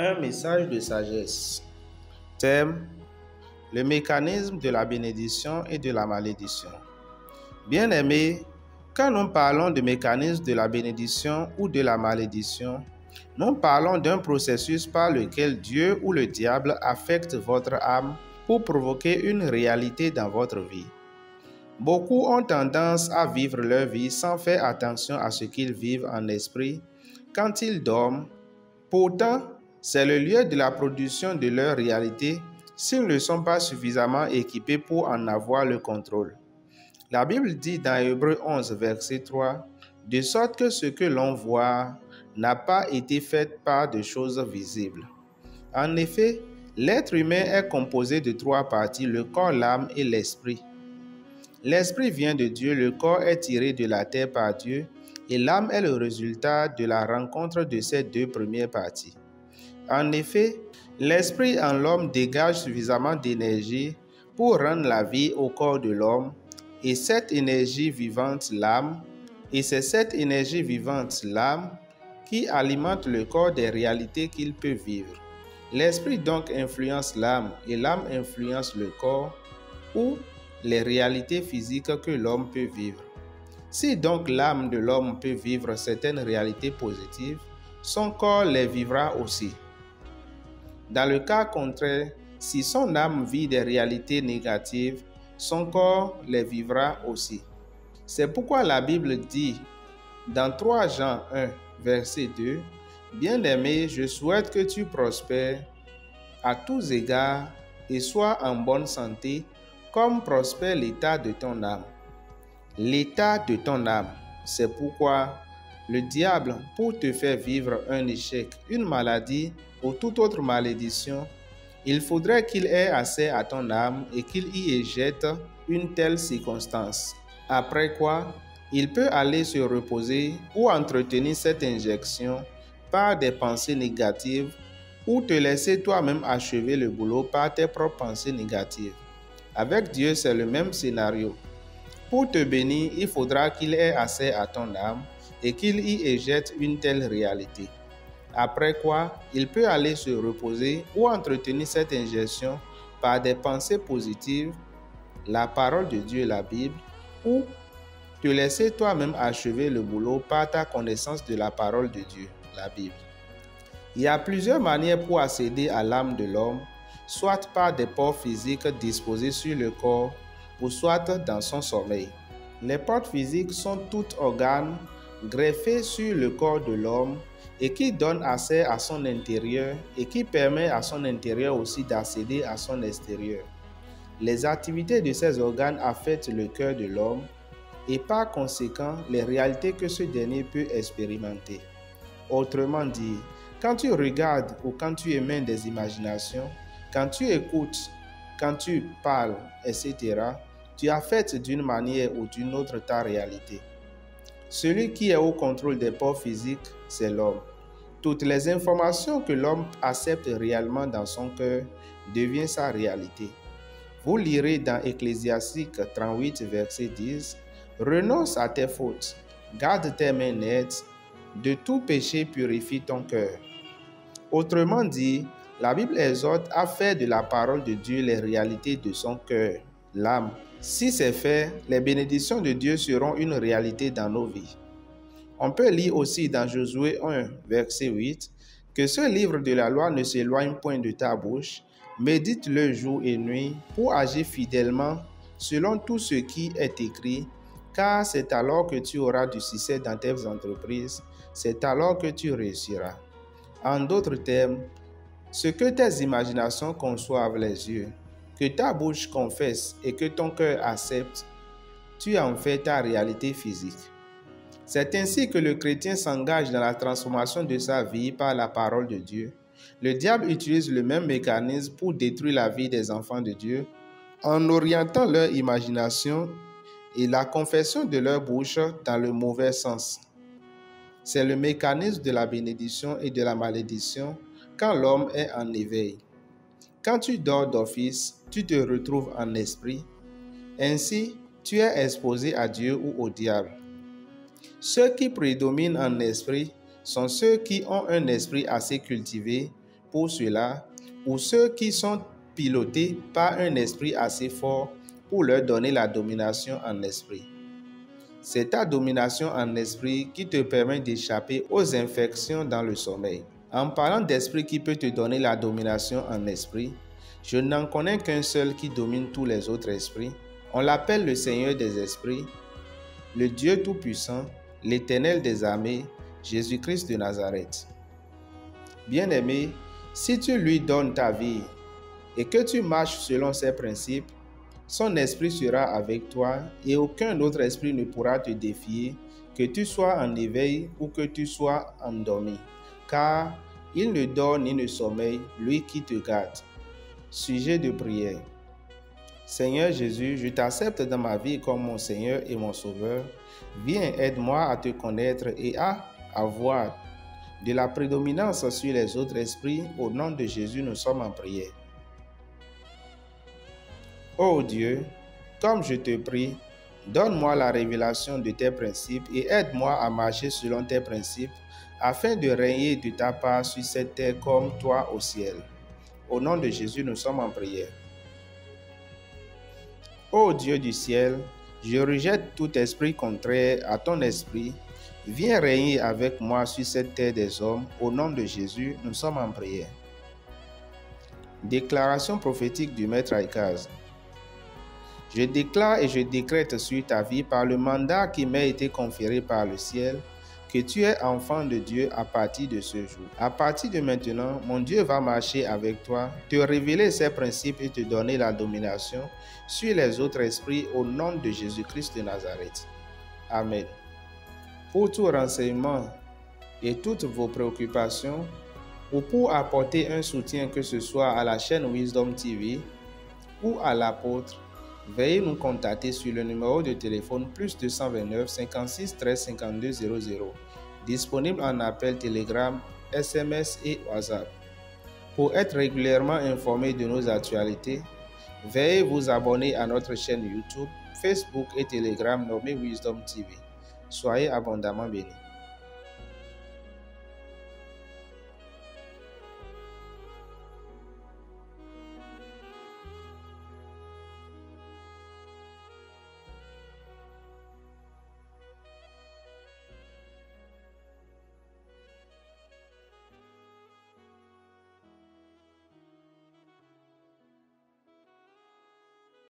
Un message de sagesse. Thème: le mécanisme de la bénédiction et de la malédiction. Bien-aimés, quand nous parlons de mécanisme de la bénédiction ou de la malédiction, nous parlons d'un processus par lequel Dieu ou le diable affecte votre âme pour provoquer une réalité dans votre vie. Beaucoup ont tendance à vivre leur vie sans faire attention à ce qu'ils vivent en esprit quand ils dorment. Pourtant, c'est le lieu de la production de leur réalité s'ils ne sont pas suffisamment équipés pour en avoir le contrôle. La Bible dit dans Hébreux 11, verset 3, « De sorte que ce que l'on voit n'a pas été fait par de choses visibles. » En effet, l'être humain est composé de trois parties, le corps, l'âme et l'esprit. L'esprit vient de Dieu, le corps est tiré de la terre par Dieu, et l'âme est le résultat de la rencontre de ces deux premières parties. En effet, l'esprit en l'homme dégage suffisamment d'énergie pour rendre la vie au corps de l'homme, et cette énergie vivante l'âme, et c'est cette énergie vivante l'âme qui alimente le corps des réalités qu'il peut vivre. L'esprit donc influence l'âme, et l'âme influence le corps ou les réalités physiques que l'homme peut vivre. Si donc l'âme de l'homme peut vivre certaines réalités positives, son corps les vivra aussi. Dans le cas contraire, si son âme vit des réalités négatives, son corps les vivra aussi. C'est pourquoi la Bible dit dans 3 Jean 1, verset 2, « Bien-aimé, je souhaite que tu prospères à tous égards et sois en bonne santé, comme prospère l'état de ton âme. » L'état de ton âme, c'est pourquoi le diable, pour te faire vivre un échec, une maladie ou toute autre malédiction, il faudrait qu'il ait accès à ton âme et qu'il y éjecte une telle circonstance. Après quoi, il peut aller se reposer ou entretenir cette injection par des pensées négatives ou te laisser toi-même achever le boulot par tes propres pensées négatives. Avec Dieu, c'est le même scénario. Pour te bénir, il faudra qu'il ait accès à ton âme et qu'il y éjecte une telle réalité. Après quoi, il peut aller se reposer ou entretenir cette injection par des pensées positives, la parole de Dieu, la Bible, ou te laisser toi-même achever le boulot par ta connaissance de la parole de Dieu, la Bible. Il y a plusieurs manières pour accéder à l'âme de l'homme, soit par des portes physiques disposées sur le corps, ou soit dans son sommeil. Les portes physiques sont tous organes greffés sur le corps de l'homme et qui donnent accès à son intérieur et qui permet à son intérieur aussi d'accéder à son extérieur. Les activités de ces organes affectent le cœur de l'homme et par conséquent les réalités que ce dernier peut expérimenter. Autrement dit, quand tu regardes ou quand tu émets des imaginations, quand tu écoutes, quand tu parles, etc., tu affectes d'une manière ou d'une autre ta réalité. Celui qui est au contrôle des ports physiques, c'est l'homme. Toutes les informations que l'homme accepte réellement dans son cœur deviennent sa réalité. Vous lirez dans Ecclésiastique 38, verset 10, « Renonce à tes fautes, garde tes mains nettes, de tout péché purifie ton cœur. » Autrement dit, la Bible exhorte à faire de la parole de Dieu les réalités de son cœur, l'âme. Si c'est fait, les bénédictions de Dieu seront une réalité dans nos vies. On peut lire aussi dans Josué 1, verset 8, « Que ce livre de la loi ne s'éloigne point de ta bouche, médite-le jour et nuit pour agir fidèlement selon tout ce qui est écrit, car c'est alors que tu auras du succès dans tes entreprises, c'est alors que tu réussiras. » En d'autres termes, ce que tes imaginations conçoivent les yeux, que ta bouche confesse et que ton cœur accepte, tu en fais ta réalité physique. C'est ainsi que le chrétien s'engage dans la transformation de sa vie par la parole de Dieu. Le diable utilise le même mécanisme pour détruire la vie des enfants de Dieu en orientant leur imagination et la confession de leur bouche dans le mauvais sens. C'est le mécanisme de la bénédiction et de la malédiction quand l'homme est en éveil. Quand tu dors d'office, tu te retrouves en esprit. Ainsi, tu es exposé à Dieu ou au diable. Ceux qui prédominent en esprit sont ceux qui ont un esprit assez cultivé pour cela, ou ceux qui sont pilotés par un esprit assez fort pour leur donner la domination en esprit. C'est ta domination en esprit qui te permet d'échapper aux infections dans le sommeil. En parlant d'esprit qui peut te donner la domination en esprit, je n'en connais qu'un seul qui domine tous les autres esprits. On l'appelle le Seigneur des esprits, le Dieu Tout-Puissant, l'Éternel des armées, Jésus-Christ de Nazareth. Bien-aimé, si tu lui donnes ta vie et que tu marches selon ses principes, son esprit sera avec toi et aucun autre esprit ne pourra te défier, que tu sois en éveil ou que tu sois endormi, car il ne dort ni ne sommeille, lui qui te garde. Sujet de prière. Seigneur Jésus, je t'accepte dans ma vie comme mon Seigneur et mon Sauveur. Viens, aide-moi à te connaître et à avoir de la prédominance sur les autres esprits. Au nom de Jésus, nous sommes en prière. Ô Dieu, comme je te prie, donne-moi la révélation de tes principes et aide-moi à marcher selon tes principes afin de régner de ta part sur cette terre comme toi au ciel. Au nom de Jésus, nous sommes en prière. Ô Dieu du ciel, je rejette tout esprit contraire à ton esprit. Viens régner avec moi sur cette terre des hommes. Au nom de Jésus, nous sommes en prière. Déclaration prophétique du Maître Aikaz. Je déclare et je décrète sur ta vie par le mandat qui m'a été conféré par le ciel que tu es enfant de Dieu à partir de ce jour. À partir de maintenant, mon Dieu va marcher avec toi, te révéler ses principes et te donner la domination sur les autres esprits au nom de Jésus-Christ de Nazareth. Amen. Pour tout renseignement et toutes vos préoccupations, ou pour apporter un soutien que ce soit à la chaîne Wisdom TV ou à l'apôtre, veuillez nous contacter sur le numéro de téléphone +229 56 13 52 00, disponible en appel, télégramme, SMS et WhatsApp. Pour être régulièrement informé de nos actualités, veuillez vous abonner à notre chaîne YouTube, Facebook et Telegram nommée Wisdom TV. Soyez abondamment bénis.